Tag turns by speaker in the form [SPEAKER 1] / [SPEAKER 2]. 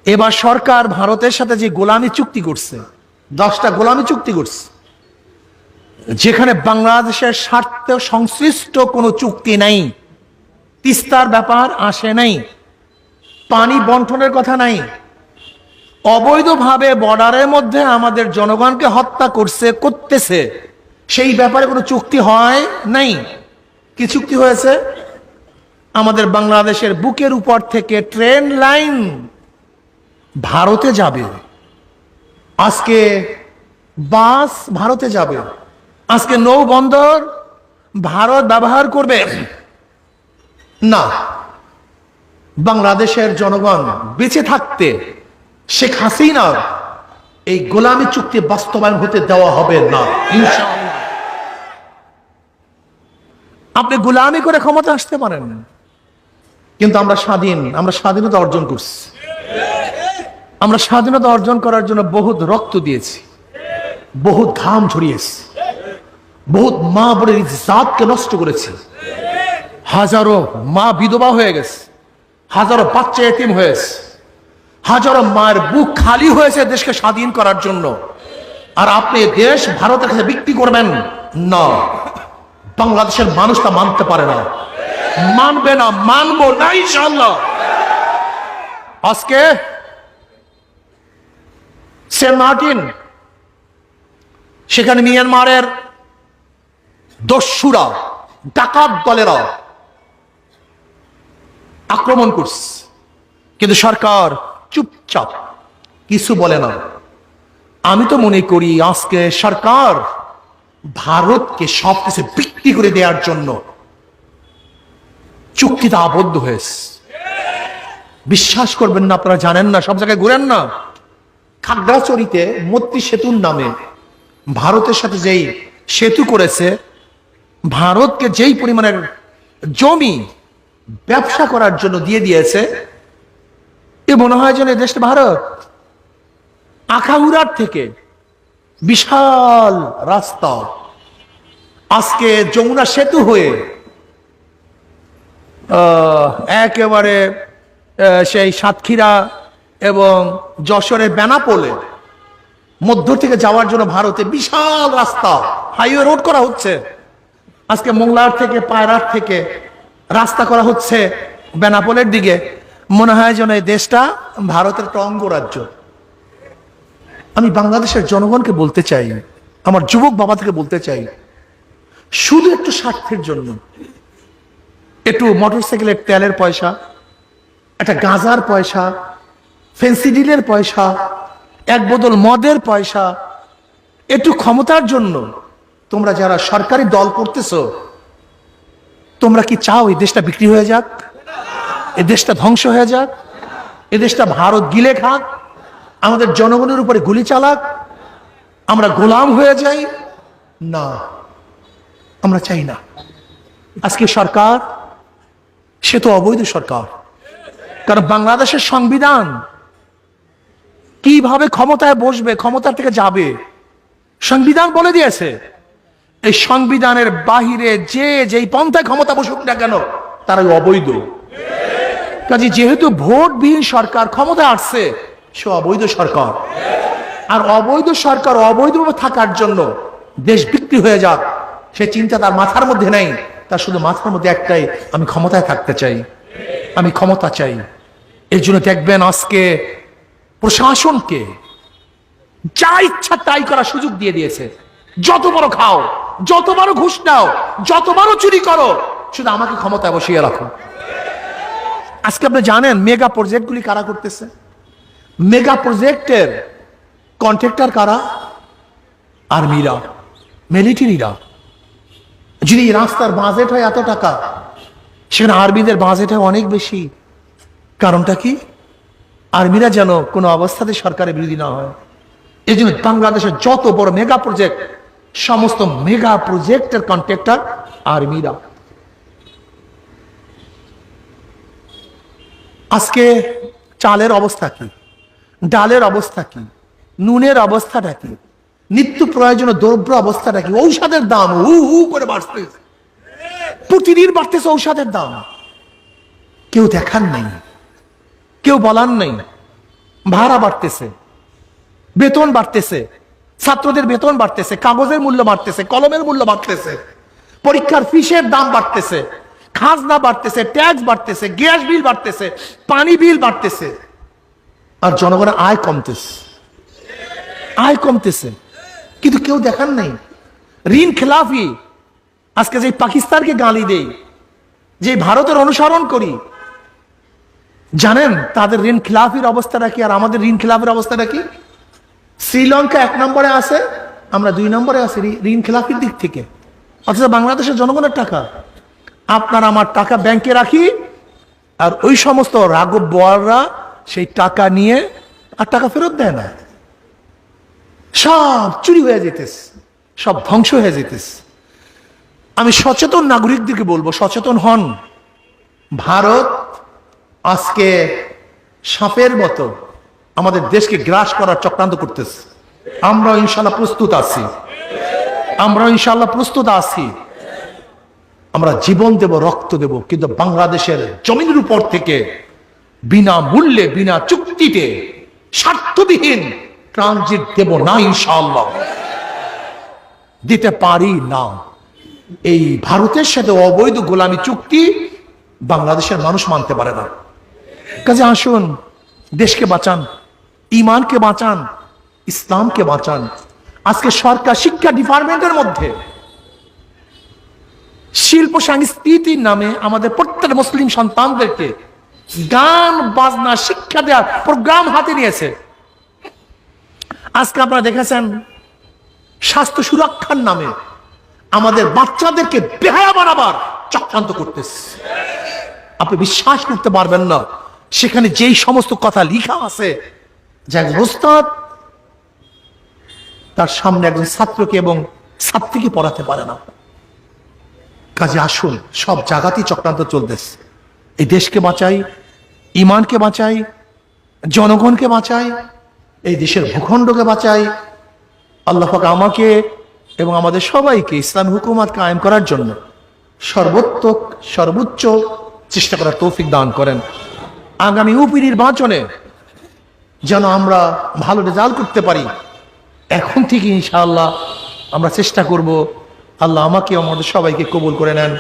[SPEAKER 1] এবার সরকার ভারতের সাথে যে গোলামি চুক্তি করছে, 10টা গোলামি চুক্তি করছে, যেখানে বাংলাদেশের স্বার্থে সংশ্লিষ্ট কোনো চুক্তি নাই। তিস্তার ব্যাপার আসে নাই, পানি বন্টনের কথা নাই, অবৈধভাবে বর্ডারের মধ্যে আমাদের জনগণকে হত্যা করতেছে, সেই ব্যাপারে কোনো চুক্তি হয় নাই। কি চুক্তি হয়েছে? আমাদের বাংলাদেশের বুকের উপর থেকে ট্রেন লাইন ভারতে যাবে, আজকে বাস ভারতে যাবে, আজকে নৌবন্দর ভারত ব্যবহার করবে না। বাংলাদেশের জনগণ বেঁচে থাকতে শেখ হাসিনা এই গোলামি চুক্তি বাস্তবায়ন হতে দেওয়া হবে না ইনশাআল্লাহ। আপনি গোলামি করে ক্ষমতা আসতে পারেন, কিন্তু আমরা স্বাধীন, আমরা স্বাধীনতা অর্জন করছি। আমরা স্বাধীনতা অর্জন করার জন্য বহুত রক্ত দিয়েছি, বহুত ঘাম ঝরিয়েছি, বহুত মা বোনের ইজ্জতকে নষ্ট করেছি, হাজারো মা বিধবা হয়ে গেছে, হাজারো বাচ্চা এতিম হয়েছে, হাজারো মায়ের বুক খালি হয়েছে দেশকে স্বাধীন করার জন্য। আর আপনি দেশ ভারতের কাছে বিক্রি করবেন না, বাংলাদেশের মানুষ তা মানতে পারে না, মানবে না, মানবো না ইনশাআল্লাহ। আজকে সেন্ট মার্টিন, সেখানে মিয়ানমারের দস্যুরা, ডাকাত দলেরা আক্রমণ করছে, কিন্তু সরকার চুপচাপ কিছু বলে না। আমি তো মনে করি আজকে সরকার ভারতকে সবকিছু বিক্রি করে দেওয়ার জন্য চুক্তিতে আবদ্ধ হয়েছে। বিশ্বাস করবেন না, আপনারা জানেন না, সব জায়গায় ঘুরেন না, খাগড়াছড়িতে মৈত্রী সেতুর নামে ভারতের সাথে যেই সেতু করেছে, ভারতকে যেই পরিমাণের জমি ব্যবসা করার জন্য দিয়ে দিয়েছে, এ মনে হয় যেন দেশটা ভারত। আখাউড়ার থেকে বিশাল রাস্তা আজকে যমুনা সেতু হয়ে একেবারে সেই সাতক্ষীরা এবং যশোরের বেনাপোলে মধ্য থেকে যাওয়ার জন্য ভারতে বিশাল রাস্তা, হাইওয়ে রোড করা হচ্ছে। আজকে মোংলার থেকে, পায়রার থেকে রাস্তা করা হচ্ছে বেনাপোলের দিকে। মনে হয় যেন এই দেশটা ভারতের একটা অঙ্গরাজ্য। আমি বাংলাদেশের জনগণকে বলতে চাই, আমার যুবক বাবা থেকে বলতে চাই, শুধু একটু স্বার্থের জন্য, একটু মোটরসাইকেলের তেলের পয়সা, একটা গাঁজার পয়সা, ফেন্সিডিলের পয়সা, এক বোতল মদের পয়সা, একটু ক্ষমতার জন্য তোমরা যারা সরকারি দল করতেছো, তোমরা কি চাও এই দেশটা বিক্রি হয়ে যাক, এই দেশটা ধ্বংস হয়ে যাক, এই দেশটা ভারত গিলে খাক, আমাদের জনগণের উপরে গুলি চালাক, আমরা গোলাম হয়ে যাই? না, আমরা চাই না। আজকে সরকার, সে তো অবৈধ সরকার, কারণ বাংলাদেশের সংবিধান কিভাবে ক্ষমতায় বসবে, ক্ষমতা থেকে যাবে, সংবিধান বলে দিয়েছে। এই সংবিধানের বাহিরে যে যেই পন্থায় ক্ষমতা বসুক না কেন, তারাই অবৈধ। কাজে যেহেতু ভোটবিহীন সরকার ক্ষমতায় আসছে, সে অবৈধ সরকার। আর অবৈধ সরকার অবৈধভাবে থাকার জন্য দেশ বিক্রি হয়ে যাক, সে চিন্তা তার মাথার মধ্যে নেই। তার শুধু মাথার মধ্যে একটাই, আমি ক্ষমতায় থাকতে চাই, আমি ক্ষমতা চাই। এর জন্য দেখবেন আজকে প্রশাসনকে যা ইচ্ছা তাই করার সুযোগ দিয়ে দিয়েছে। যত বড় খাও, যত বড় ঘুষ নাও, যত বড় চুরি করো, শুধু আমাকে ক্ষমতায় বসিয়ে রাখো। আজকে আপনি জানেন মেগা প্রজেক্টগুলি কারা করতেছে? মেগা প্রজেক্টের কন্ট্রাক্টর কারা? আর্মিরা, মিলিটারিরা। যদি রাস্তার বাজেট হয় এত টাকা, সেখানে আর্মিদের বাজেট হয় অনেক বেশি। কারণটা কি? আর্মিরা যেন কোনো অবস্থাতে সরকারের বিরোধী না হয়। এই জন্য বাংলাদেশের যত বড় মেগা প্রজেক্ট, সমস্ত মেগা প্রজেক্টের কন্ট্রাক্টর আর্মিরা। আজকে চালের অবস্থা কি, ডালের অবস্থা কি, নুনের অবস্থাটা কি, নিত্য প্রয়োজনীয় দ্রব্য অবস্থাটা কি, ঔষধের দাম হু হু করে বাড়তেছে, প্রতিদিন বাড়তেছে ঔষধের দাম। কেউ দেখার নেই, কেউ বলার নেই। ভাড়া বাড়তেছে, বেতন বাড়তেছে, ছাত্রদের বেতন বাড়তেছে, কাগজের মূল্য বাড়তেছে, কলমের মূল্য বাড়তেছে, পরীক্ষার ফিসের দাম বাড়তেছে, খাজনা বাড়তেছে, ট্যাক্স বাড়তেছে, গ্যাস বিল বাড়তেছে, পানি বিল বাড়তেছে, আর জনগণের আয় কমতেছে, আয় কমতেছে। কিন্তু কেউ দেখান নাই। ঋণ খেলাফি, আজকে যে পাকিস্তানকে গালি দেই, যে ভারতের অনুসরণ করি, জানেন তাদের ঋণ খেলাফির অবস্থাটা কি আর আমাদের ঋণ খেলাফির অবস্থাটা কি? শ্রীলঙ্কা 1 নম্বরে আছে, আমরা 2 নম্বরে আছি ঋণ খেলাফির দিক থেকে। অথচ বাংলাদেশের জনগণের টাকা, আপনার আমার টাকা ব্যাংকে রাখি, আর ওই সমস্ত রাঘব বোয়াররা সেই টাকা নিয়ে আর টাকা ফেরত দেয় না, সব চুরি হয়ে যেতেছে, সব ধ্বংস হয়ে যেতেছে। আমি সচেতন নাগরিকদেরকে বলবো, সচেতন হন। ভারত আজকে সাপের মতো আমাদের দেশকে গ্রাস করার চক্রান্ত করতেছে। আমরা ইনশাল্লাহ প্রস্তুত আছি, আমরা ইনশাল্লাহ প্রস্তুত আছি। আমরা জীবন দেব, রক্ত দেব, কিন্তু বাংলাদেশের জমিনের উপর থেকে বিনা মূল্যে, বিনা চুক্তিতে, স্বার্থবিহীন ট্রানজিট দেব না, ইনশাআল্লাহ দিতে পারি না। এই ভারতের সাথে অবৈধ গোলামী চুক্তি বাংলাদেশের মানুষ মানতে পারে না। কাজে আসুন, দেশকে বাঁচান, ইমানকে বাঁচান, ইসলামকে বাঁচান। আজকে সরকার শিক্ষা ডিপার্টমেন্টের মধ্যে শিল্প সংস্কৃতির নামে আমাদের প্রত্যেক মুসলিম সন্তানদেরকে গান বাজনা শিক্ষা দেওয়ার প্রোগ্রাম হাতে নিয়েছে। আজকে আপনারা দেখেছেন স্বাস্থ্য সুরক্ষার নামে আমাদের বাচ্চাদেরকে বেহায়া বানাবার চক্রান্ত করতেছে। আপনি বিশ্বাস করতে পারবেন না, সেখানে যেই সমস্ত কথা লিখা আছে, যে একজন ওস্তাদ তার সামনে একজন ছাত্রকে এবং ছাত্রীকে পড়াতে পারে না। কাজে আসুন, সব জায়গাতেই চক্রান্ত চলতেছে। এই দেশকে বাঁচাই, ইমানকে বাঁচাই, জনগণকে বাঁচাই, এই দেশের ভূখণ্ডকে বাঁচাই। আল্লাহ পাক আমাকে এবং আমাদের সবাইকে ইসলাম হুকুমত কায়েম করার জন্য সর্বোচ্চ চেষ্টা করার তৌফিক দান করেন। আগামী ইউপি নির্বাচনে যেন আমরা ভালো রেজাল্ট করতে পারি, এখন থেকে ইনশাআল্লাহ আমরা চেষ্টা করব। আল্লাহ আমাকে আমাদের সবাইকে কবুল করে নেন।